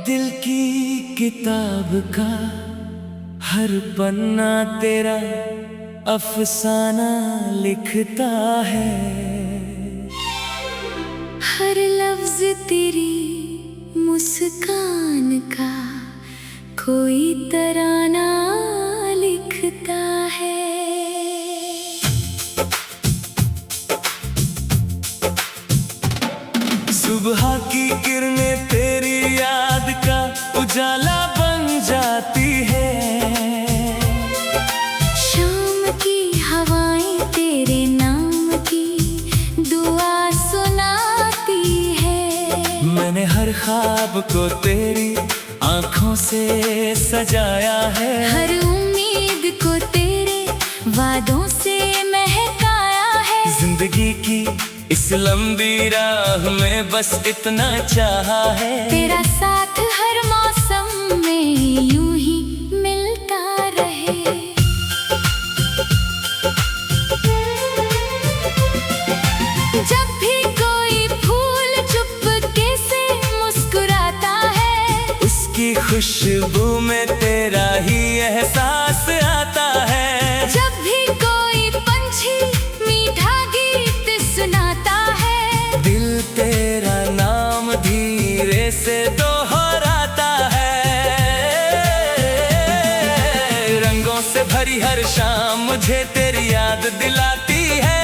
दिल की किताब का हर पन्ना तेरा अफसाना लिखता है। हर लफ्ज तेरी मुस्कान का कोई तराना लिखता है। सुबह की किरणें तेरी याद का उजाला बन जाती है। शाम की हवाएं तेरे नाम की दुआ सुनाती है। मैंने हर ख्वाब को तेरी आँखों से सजाया है। हर उम्मीद को तेरे वादों से महकाया है। जिंदगी की इस लंबी राह में बस इतना चाहा है। तेरा साथ हर मौसम में यूं ही मिलता रहे। जब भी कोई फूल चुपके से मुस्कुराता है, उसकी खुशबू में तेरा ही एहसास आता है। जब भी कोई पंछी मीठा गीत सुनाता है, दिल तेरा नाम धीरे से दोहराता है। रंगों से भरी हर शाम मुझे तेरी याद दिलाती है।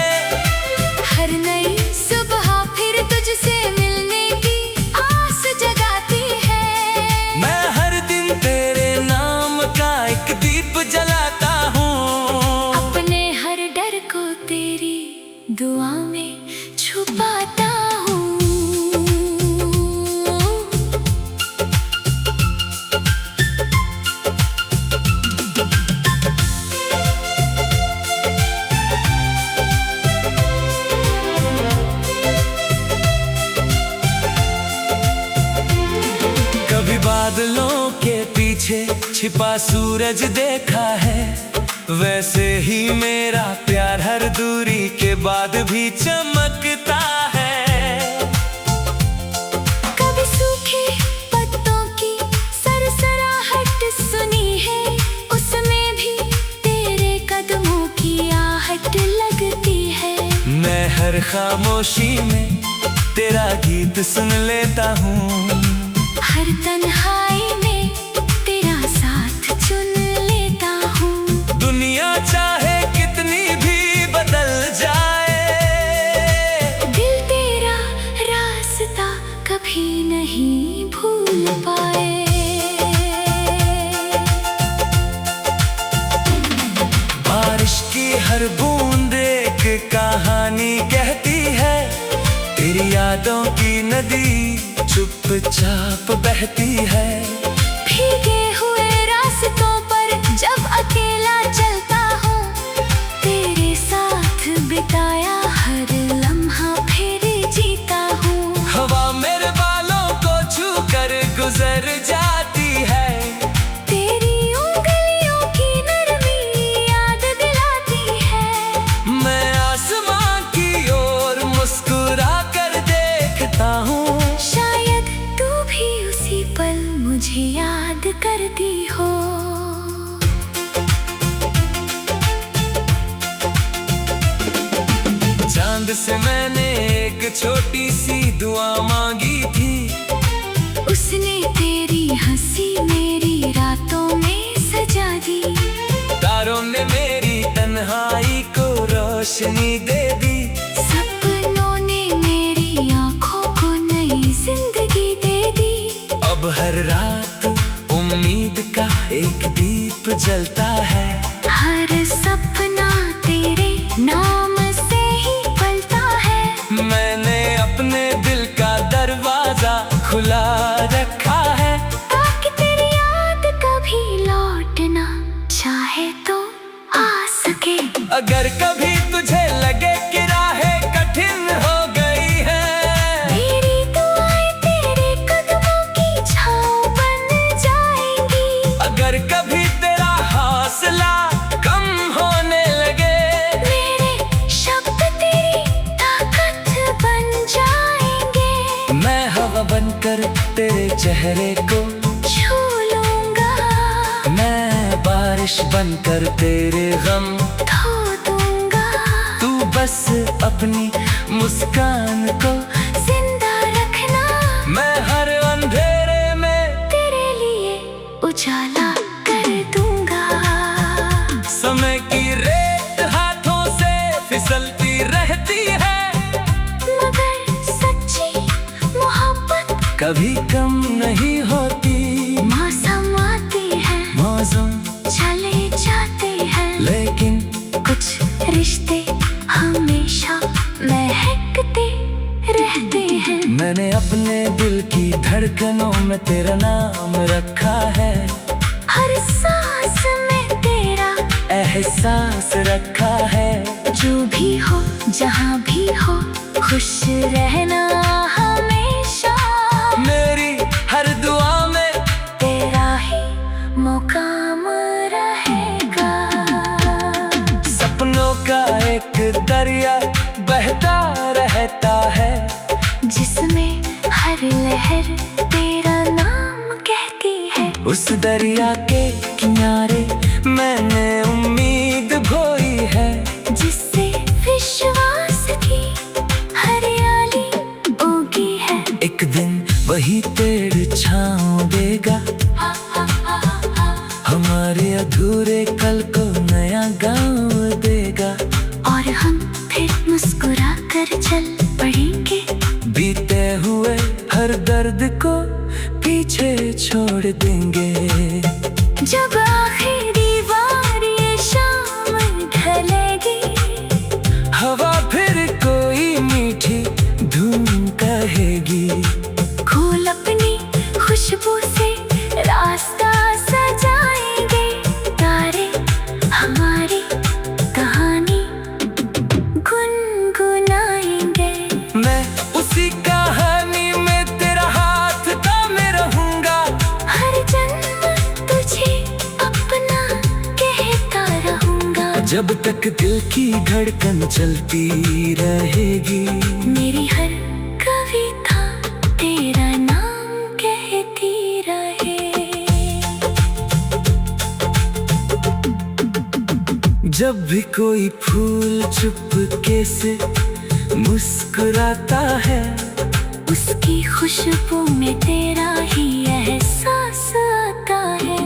हर नई सुबह फिर तुझसे मिलने की आस जगाती है। मैं हर दिन तेरे नाम का एक दीप जलाता हूँ। अपने हर डर को तेरी दुआ में छुपाता हूँ। कभी बादलों के पीछे छिपा सूरज देखा है। वैसे ही मेरा प्यार हर दूरी के बाद भी चमकता है। कभी सूखे पत्तों की सरसराहट सुनी है, उसमें भी तेरे कदमों की आहट लगती है। मैं हर खामोशी में तेरा गीत सुन लेता हूँ। हर तन्हाई में तेरा साथ चुन लेता हूँ। दुनिया चाहे कितनी भी बदल जाए, दिल तेरा रास्ता कभी नहीं भूल पाए। बारिश की हर बूंद एक कहानी कहती है। तेरी यादों की नदी चुपचाप बहती है। भीगे हुए रास्तों पर जब अकेला चलता हूँ, तेरे साथ बिताया हर लम्हा फिर जीता हूँ। हवा मेरे बालों को छू कर गुजर जाती है। तेरी उंगलियों की नरमी याद दिलाती है। मैं आसमां की ओर मुस्कुरा कर देखता हूँ। शायद तू भी उसी पल मुझे याद करती हो। चांद से मैंने एक छोटी सी दुआ मांगी थी। उसने तेरी हंसी मेरी रातों में सजा दी। तारों ने मेरी तन्हाई को रोशनी दे दी। सपनों ने मेरी आँखों को नई जिंदगी दे दी। अब हर रात उम्मीद का एक दीप जलता है। हर सपना तेरे नाम से ही पलता है। मैंने अपने दिल का दरवाजा खुला रखा है, ताकि तेरी याद कभी लौटना चाहे तो आ सके। अगर कभी तुझे लगे कि राहें कठिन हो गई है, मेरी दुआएं तेरे कदमों की छाँव बन जाएंगी। अगर कभी तेरा हौसला चेहरे को छू लूंगा। मैं बारिश बनकर तेरे गम धो दूंगा। तू बस अपनी मुस्कान को जिंदा रखना। मैं हर अंधेरे में तेरे लिए उजाला कर दूंगा। समय की रेत हाथों से फिसलती रहती है, मगर सच्ची मोहब्बत कभी कम नहीं होती। मौसम आते हैं, मौसम चले जाते हैं, लेकिन कुछ रिश्ते हमेशा महकते रहते हैं। मैंने अपने दिल की धड़कनों में तेरा नाम रखा है, हर सांस में तेरा एहसास रखा है। जो भी हो जहाँ भी हो खुश रहना हमेशा। मेरी हर दुआ में तेरा ही मुकाम रहेगा। सपनों का एक दरिया बहता रहता है, जिसमें हर लहर तेरा नाम कहती है। उस दरिया के किनारे मैंने उम्मीद बोई है, जिससे विश्वास की हरियाली उगी है। एक दिन वही पेड़ छाँव देगा, हमारे अधूरे कल को नया गाँव देगा। और हम फिर मुस्कुरा कर चल पड़ेंगे, बीते हुए हर दर्द को पीछे छोड़ देंगे। जब आखिरी बार ये शाम ढलेगी, हवा फिर कोई मीठी धुन कहेगी। फूल अपनी खुशबू से रास्ता सजाएंगे, तारे हमारी कहानी गुनगुनाएंगे। मैं उसी कहानी में तेरा हाथ थामे रहूंगा, हर जन्म तुझे अपना कहता रहूंगा। जब तक दिल की धड़कन चलती रहेगी। मेरी हर कविता तेरा नाम कहती रहे। जब भी कोई फूल चुपके से मुस्कुराता है, उसकी खुशबू में तेरा ही एहसास आता है।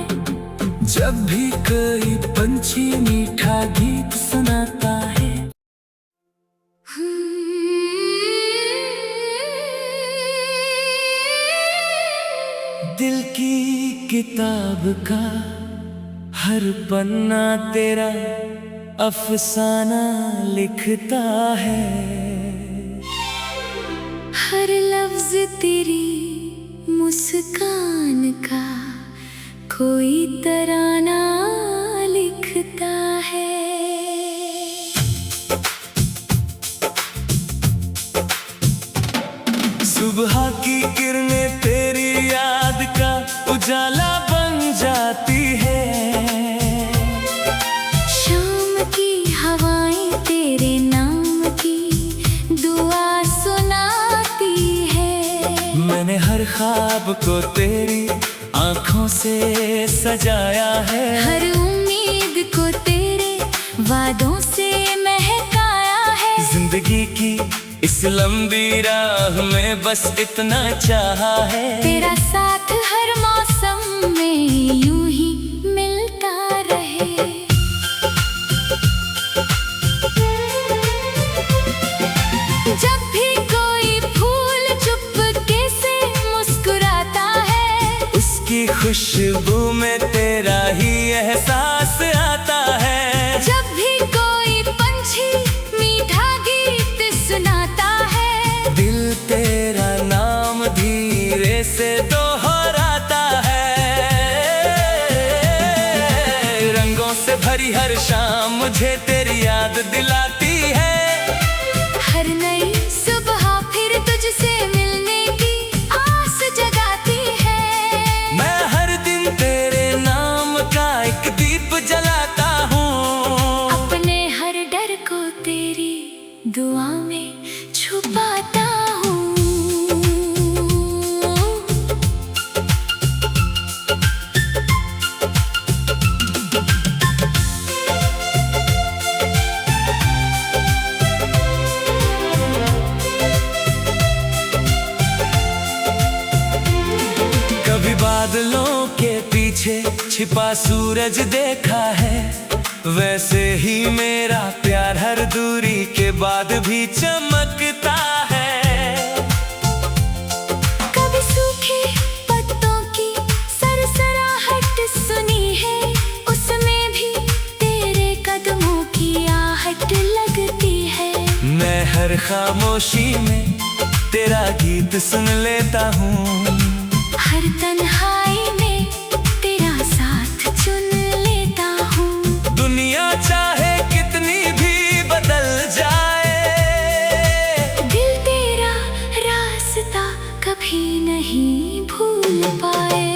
जब भी कोई पंछी मीठा गीत सुनाता है, दिल की किताब का हर पन्ना तेरा अफसाना लिखता है। हर लफ्ज तेरी मुस्कान का कोई तराना लिखता है। सुबह की किरणें तेरी याद का उजाला बन जाती है। शाम की हवाएं तेरे नाम की दुआ सुनाती है। मैंने हर ख्वाब को तेरी आंखों से सजाया है, हर उम्मीद को तेरे वादों से महकाया है। जिंदगी की इस लंबी राह में बस इतना चाहा है, तेरा साथ हर मौसम में यूं ही मिलता रहे। जब भी कोई फूल चुपके से मुस्कुराता है, उसकी खुशबू में तेरा ही एहसास आता है। जब भी कोई पंछी मीठा गीत सुनाता है, दिल तेरा नाम धीरे से दोहराता है। रंगों से भरी हर शाम मुझे तेरी याद दिलाती है। हर नई सुबह फिर तुझसे मिलने की आस जगाती है। मैं हर दिन तेरे नाम का एक दीप जलाता हूँ, अपने हर डर को तेरी दुआ में छुपाता हूँ। के पीछे छिपा सूरज देखा है, वैसे ही मेरा प्यार हर दूरी के बाद भी चमकता है। कभी सूखे पत्तों की सरसराहट सुनी है, उसमें भी तेरे कदमों की आहट लगती है। मैं हर खामोशी में तेरा गीत सुन लेता हूँ, हर तन्हाई में तेरा साथ चुन लेता हूँ। दुनिया चाहे कितनी भी बदल जाए, दिल तेरा रास्ता कभी नहीं भूल पाए।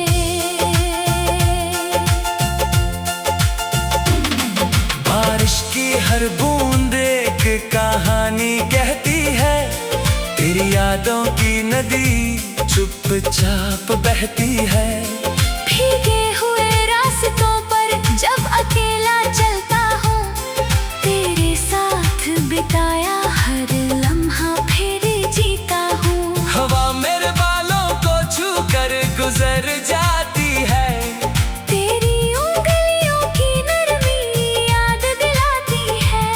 बारिश की हर बूंद एक कहानी कहती है, तेरी यादों की नदी चुपचाप बहती है। भीगे हुए रास्तों पर जब अकेला चलता हूँ, तेरे साथ बिताया हर लम्हा फिर जीता हूँ। हवा मेरे बालों को छू कर गुजर जाती है, तेरी उंगलियों की नरमी याद दिलाती है।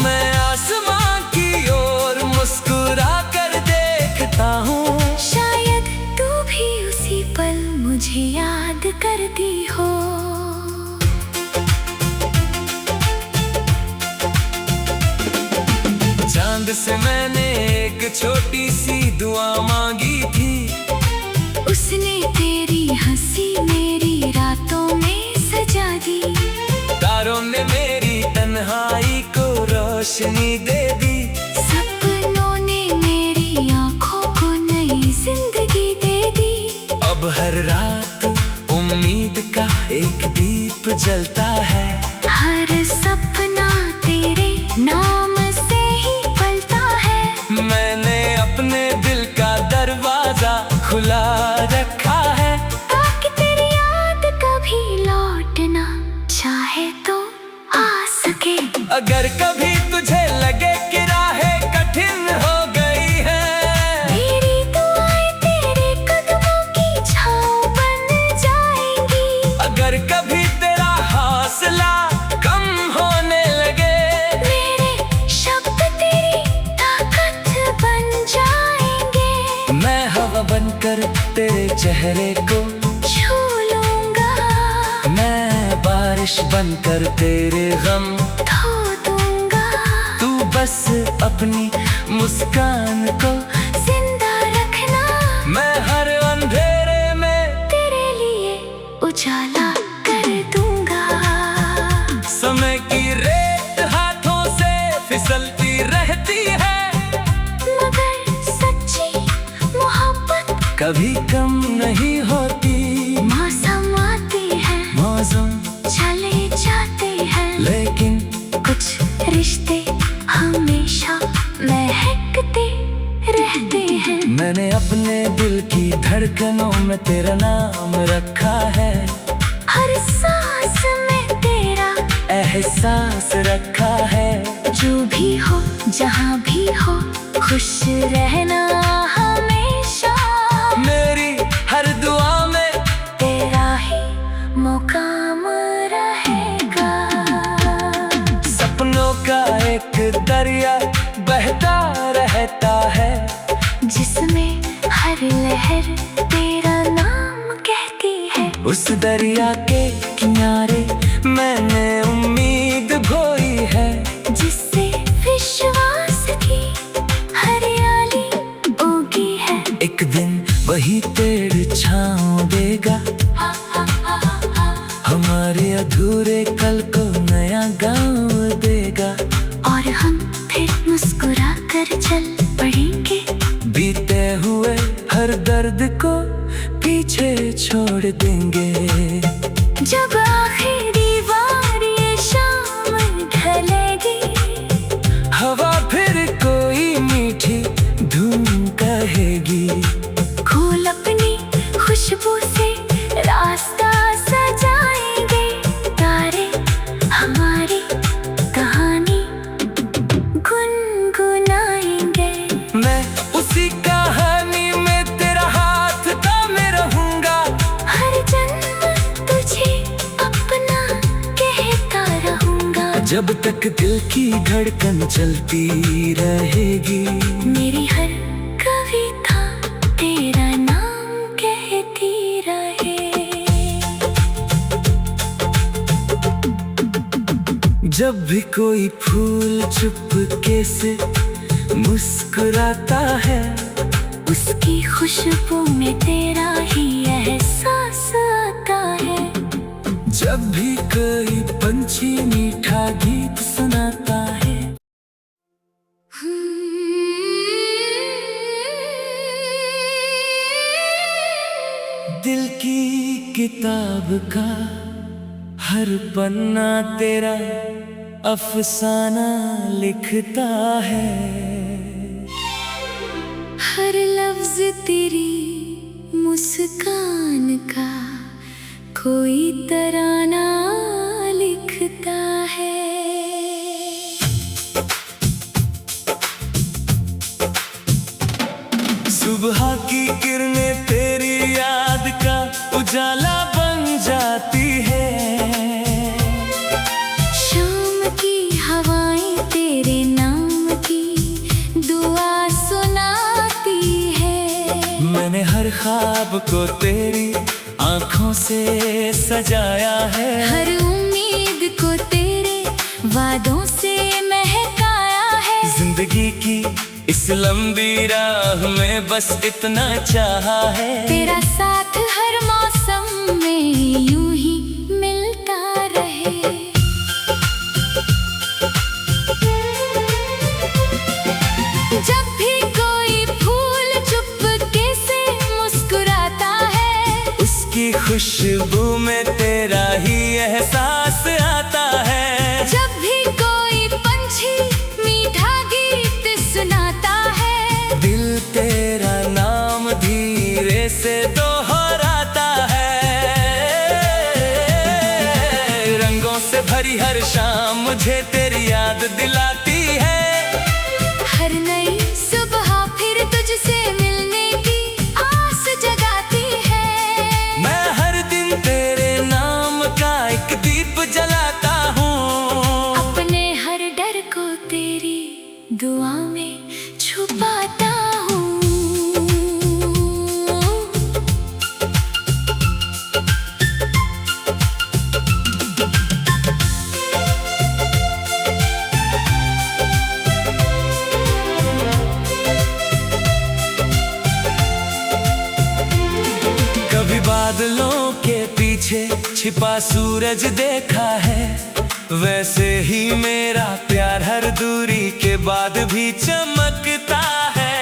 मैं आसमां की ओर मुस्कुरा कर देखता हूँ, शायद तू भी उसी पल मुझे याद करती हो। चांद से मैंने एक छोटी सी दुआ मांगी थी, उसने तेरी हंसी मेरी रातों में सजा दी। तारों ने मेरी तन्हाई को रोशनी दे दी, सपनों ने मेरी आंखों को नई जिंदगी दे दी। अब हर रात उम्मीद का एक दीप जलता है, हर सपना तेरे नाम से ही पलता है। मैंने अपने दिल का दरवाजा खुला रखा है, ताकि तेरी याद कभी लौटना चाहे तो आ सके। अगर कभी तुझे लगे कि राहें कठिन हो गई है, मेरी दुआएं तेरे कदमों की छाँव बन जाएंगी। अगर कभी तेरा हौसला कम होने लगे, मेरे शब्द तेरी ताकत बन जाएंगे। मैं हवा बनकर तेरे चेहरे को छू लूंगा, मैं बारिश बनकर तेरे गम धो दूंगा। तू बस अपनी मुस्कान को जिंदा रखना, मैं हर अंधेरे में तेरे लिए उजाला कर दूंगा। समय की रेत हाथों से फिसलती रहती है, मगर सच्ची मोहब्बत कभी कम नहीं होती। मौसम आते हैं मौसम चले जाते हैं, लेकिन कुछ रिश्ते हमेशा महकते रहते हैं। मैंने अपने दिल की धड़कनों में तेरा नाम रखा है, हर सांस में तेरा एहसास रखा है। जो भी हो जहाँ भी हो, खुश रहना हमेशा। मेरी हर दुआ में तेरा ही मुकाम रहेगा। सपनों का एक दरिया बहता रहता है, जिसमें हर लहर तेरा नाम कहती है। उस दरिया के किनारे मैंने उम्मीद बोई है, जिससे विश्वास की हरियाली उगी है। एक दिन वही पेड़ छाँव देगा, हमारे अधूरे कल को नया गाँव देगा। और हम फिर मुस्कुरा कर चल पड़ेंगे, बीते हुए हर दर्द को पीछे छोड़ देंगे। जब आखिरी बार ये शाम ढलेगी, हवा फिर कोई मीठी धुन कहेगी। फूल अपनी खुशबू से रास्ता सजाएंगे, तारे हमारी कहानी गुनगुनाएंगे। मैं उसी कहानी में तेरा हाथ थामे रहूंगा, हर जन्म जब तक दिल की धड़कन चलती रहेगी। मेरी हर कविता तेरा नाम कहती रहे। जब भी कोई फूल चुपके से मुस्कुराता है, उसकी खुशबू में तेरा ही एहसास आता है। जब भी कोई पंछी मीठा गीत सुनाता है, दिल की किताब का हर पन्ना तेरा अफसाना लिखता है। हर लफ्ज तेरी मुस्कान का कोई तराना लिखता है। सुबह की किरणें तेरी याद का उजाला बन जाती है। शाम की हवाएं तेरे नाम की दुआ सुनाती है। मैंने हर ख्वाब को तेरी आँखों से सजाया है। हर उम्मीद को तेरे वादों से महकाया है। जिंदगी की इस लंबी राह में बस इतना चाहा है। तेरा साथ हर मौसम में यूं ही मिलता रहे। जब भी कोई फूल चुपके से मुस्कुराता है, उसकी खुशबू में तेरा ही एहसास आता है। जब भी कोई पंछी मीठा गीत सुनाता है, दिल तेरा नाम धीरे से दोहराता है। रंगों से भरी हर शाम मुझे तेरी याद दिलाती है। हर नई सुबह फिर तुझसे मिलने की आस जगाती है। मैं हर दिन तेरे नाम का एक दीप जलाता हूँ। अपने हर डर को तेरी दुआ में छुपाता हूँ। कभी बादलों के पीछे छिपा सूरज देखा है, वैसे ही मेरा प्यार हर दूरी के बाद भी चमकता है।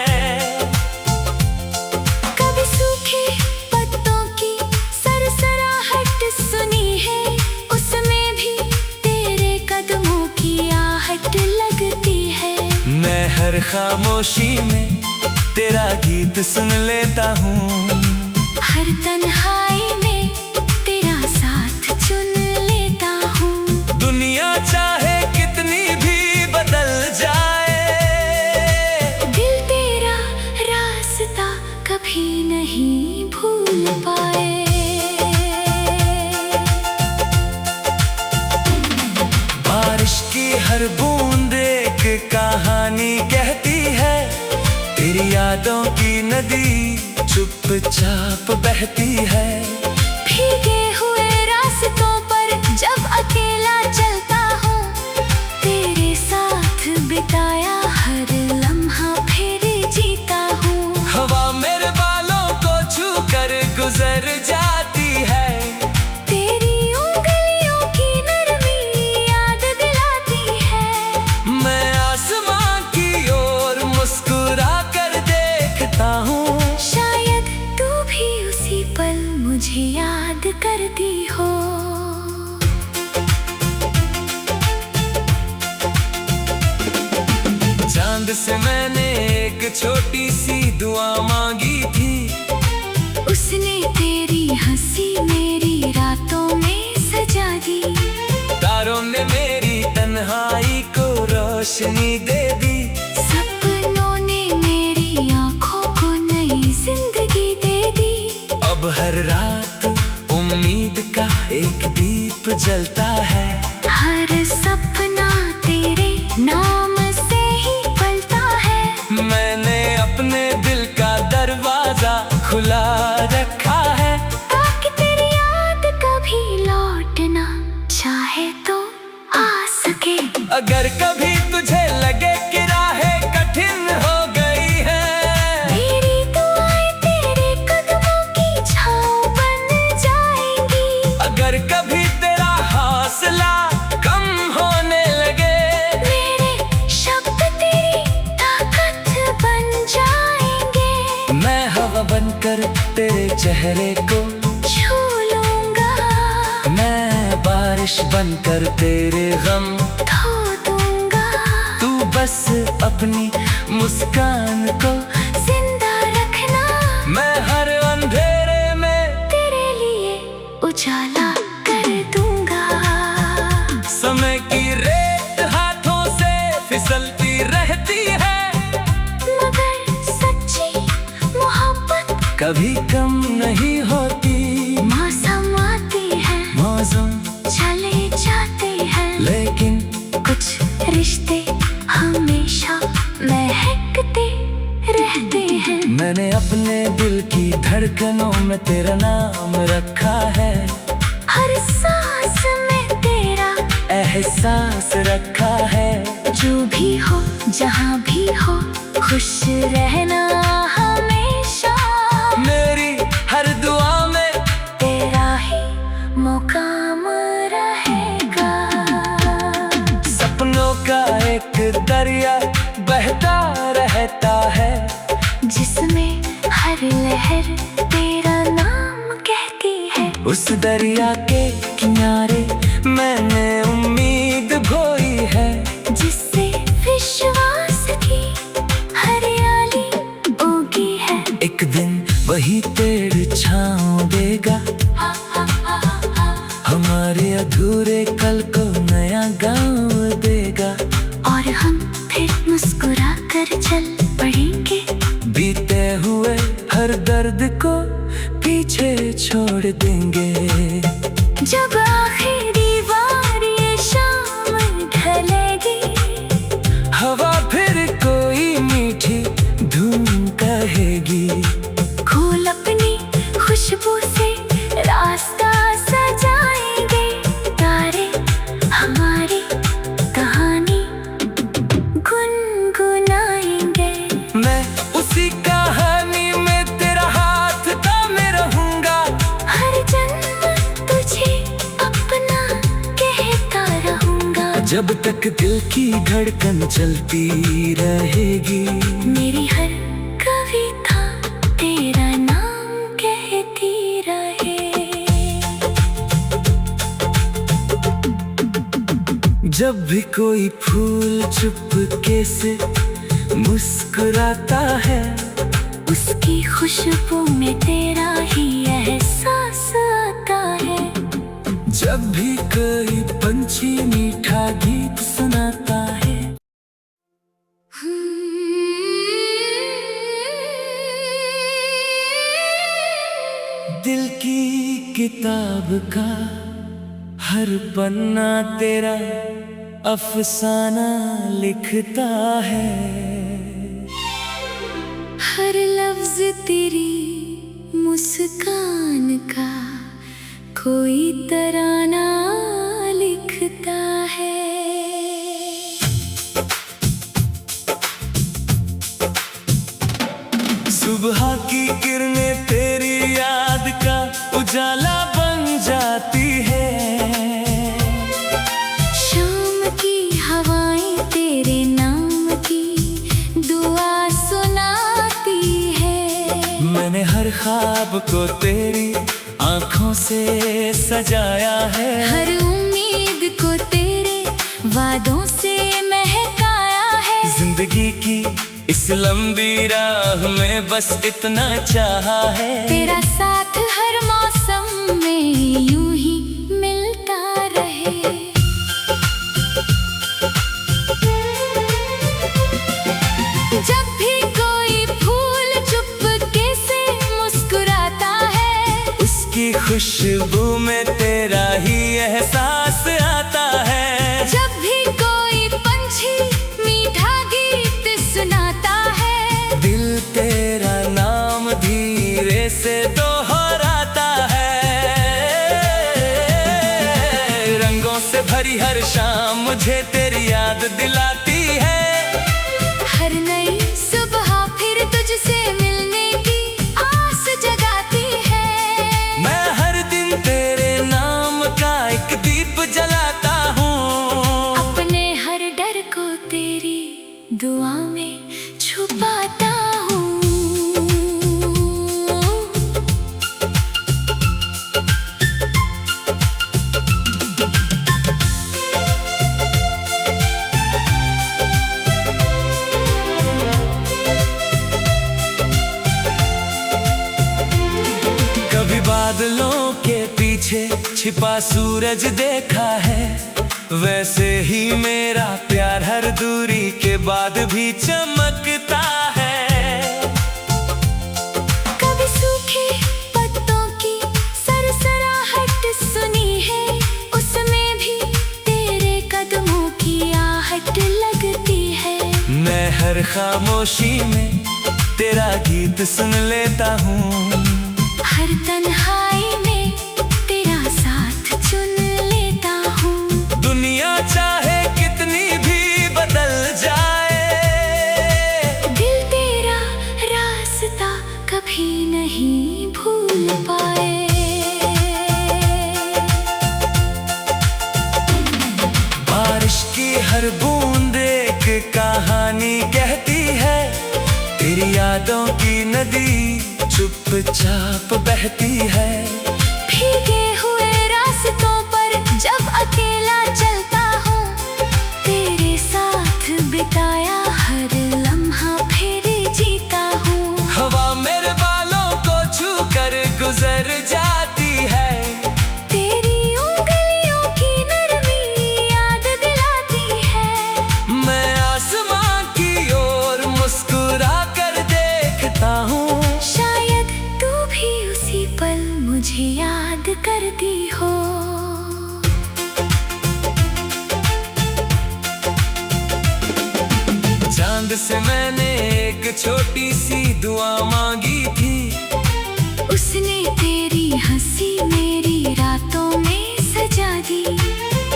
कभी सूखे पत्तों की सरसराहट सुनी है, उसमें भी तेरे कदमों की आहट लगती है। मैं हर खामोशी में तेरा गीत सुन लेता हूँ। हर तन्हाई में तेरा साथ चुन लेता हूँ। दुनिया चाहे कितनी भी बदल जाए, दिल तेरा रास्ता कभी नहीं भूल पाए। बारिश की हर बूंद एक कहानी कहती है। तेरी यादों की नदी चुपचाप बहती है। भीगे हुए रास्तों पर जब अकेला चलता हूँ, तेरे साथ बिताया हर लम्हा फिर जीता हूँ। हवा मेरे बालों को छू कर गुजर जाती है। तेरी उंगलियों की नरमी याद दिलाती है। मैं आसमां की ओर मुस्कुरा कर देखता हूँ। शायद तू भी उसी पल मुझे याद करती हो। चांद से मैंने एक छोटी सी दुआ मांगी थी। उसने तेरी हंसी मेरी रातों में सजा दी। तारों ने मेरी तन्हाई को रोशनी दे दी। सपनों ने मेरी आंखों को नई जिंदगी दे दी। अब हर रात उम्मीद का एक दीप जलता है। हर सपना कर तेरे चेहरे को छू लूंगा। मैं बारिश बनकर तेरे गम धो दूंगा। तू बस अपनी मुस्कान को जिंदा रखना। मैं हर अंधेरे में तेरे लिए उजाला कर दूंगा। समय की रेत हाथों से फिसलती रहती है, मगर सच्ची मोहब्बत कभी कम नहीं होती। मौसम आती है, मौसम चले जाते हैं, लेकिन कुछ रिश्ते हमेशा महकते रहते हैं। मैंने अपने दिल की धड़कनों में तेरा नाम रखा है, हर सांस में तेरा एहसास रखा है। जो भी हो जहाँ भी हो खुश रहना हमेशा। मेरी हर दुआ में तेरा ही मुकाम रहेगा। सपनों का एक दरिया बहता रहता है, जिसमें हर लहर तेरा नाम कहती है। उस दरिया के किनारे मैंने उम्मीद बोई है, जिससे विश्वास की हरियाली उगी है। एक दिन वही पेड़ छाँव देगा, हमारे अधूरे कल को नया गाँव देगा। और हम फिर मुस्कुरा कर चल पड़ेंगे, बीते हुए हर दर्द को पीछे छोड़ देंगे। जब आखिरी बार ये शाम ढलेगी, हवा फिर कोई मीठी धुन कहेगी। फूल अपनी खुशबू से रास्ता सजाएंगे, तारे हमारी कहानी गुनगुनाएंगे। मैं उसी कहानी में तेरा हाथ थामे रहूंगा, हर जन्म तुझे अपना कहता रहूंगा। जब तक दिल की धड़कन चलती रहेगी। मेरी हर कविता तेरा नाम कहती रहे। जब भी कोई फूल चुपके से मुस्कुराता है, उसकी खुशबू में तेरा ही एहसास आता है। जब भी कोई पंछी मीठा गीत सुनाता है, दिल की किताब का हर पन्ना तेरा अफसाना लिखता है। हर लफ्ज तेरी मुस्कान का कोई तराना लिखता है। सुबह की किरणें तेरी याद का उजाला बन जाती है, शाम की हवाएं तेरे नाम की दुआ सुनाती है। मैंने हर ख्वाब को तेरी आंखों से सजाया है, हर उम्मीद को तेरे वादों से महकाया है। जिंदगी की इस लंबी राह में बस इतना चाहा है, तेरा साथ हर मौसम में यूं ही मिलता रहे। जब भी कोई फूल चुपके से मुस्कुराता है, उसकी खुशबू में तेरा ही एहसास आता है। जब भी कोई पंछी मीठा गीत सुनाता है, दिल तेरा नाम धीरे से दोहराता है। रंगों से भरी हर शाम मुझे तेरी याद दिलाती है, हर नई सुबह फिर तुझसे मिलने की आस जगाती है। मैं हर दिन तेरे नाम का एक दीप जलाता हूँ, अपने हर डर को तेरी दुआ में छुपाता हूँ। पीछे छिपा सूरज देखा है, वैसे ही मेरा प्यार हर दूरी के बाद भी चमकता है। कभी सूखे पत्तों की सरसराहट सुनी है, उसमें भी तेरे कदमों की आहट लगती है। मैं हर खामोशी में तेरा गीत सुन लेता हूँ, हर तन्हाई में तेरा साथ चुन लेता हूँ। दुनिया चाहे कितनी भी बदल जाए, दिल तेरा रास्ता कभी नहीं भूल पाए। बारिश की हर बूंद एक कहानी कहती है, तेरी यादों की नदी चुपचाप बहती है। भीगे हुए रास्तों पर जब अकेला चलता हूँ, तेरे साथ बिताया हर लम्हा फिर जीता हूँ। हवा मेरे बालों को छू कर गुजर जाती है, तेरी उंगलियों की नरमी याद दिलाती है। मैं आसमां की ओर मुस्कुरा कर देखता हूँ, शायद तू भी उसी पल मुझे याद करती हो। चांद से मैंने एक छोटी सी दुआ मांगी थी, उसने तेरी हंसी मेरी रातों में सजा दी।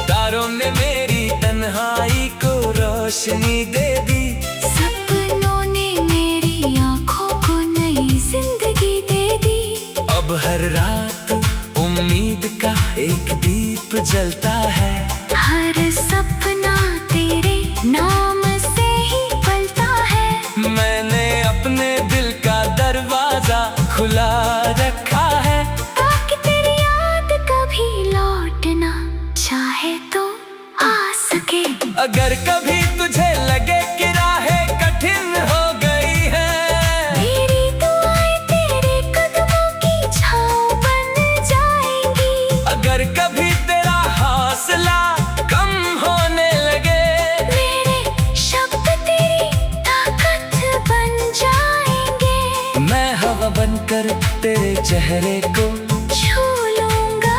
तारों ने मेरी तन्हाई को रोशनी दे दी, सपनों ने मेरी आँखों को नई जिंदगी दे दी। अब हर रात उम्मीद का एक दीप जलता है, हर सपना तेरे नाम से ही पलता है। मैंने अपने दिल का दरवाजा खुला रखा है, ताकि तेरी याद कभी लौटना चाहे तो आ सके। अगर कभी तुझे लगे कि राहें कठिन हो गई है, मेरी दुआएं तेरे कदमों की छाँव बन जाएंगी। अगर कभी तेरा हौसला कम होने लगे, मेरे शब्द तेरी ताकत बन जाएंगे। मैं हवा बनकर तेरे चेहरे को छू लूंगा,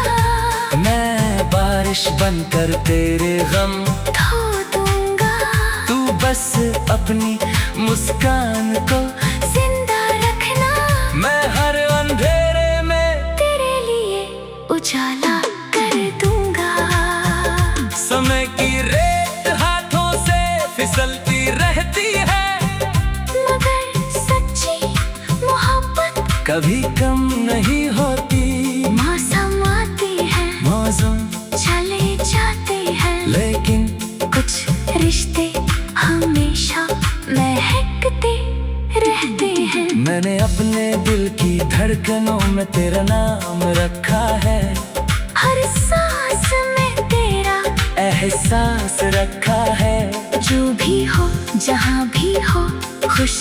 मैं बारिश बनकर तेरे गम धो दूंगा। तू बस अपनी मुस्कान को जिंदा रखना, मैं हर अंधेरे में तेरे लिए उजाला कर दूंगा। समय की रेत हाथों से फिसलती रहती है, मगर सच्ची मोहब्बत कभी कम नहीं होती। मौसम आती है, मौसम चले जाते हैं, लेकिन कुछ रिश्ते हमेशा महकते रहते हैं। मैंने अपने दिल की धड़कनों में तेरा नाम रखा है, हर सांस में तेरा एहसास रखा है। जो भी हो जहाँ भी हो खुश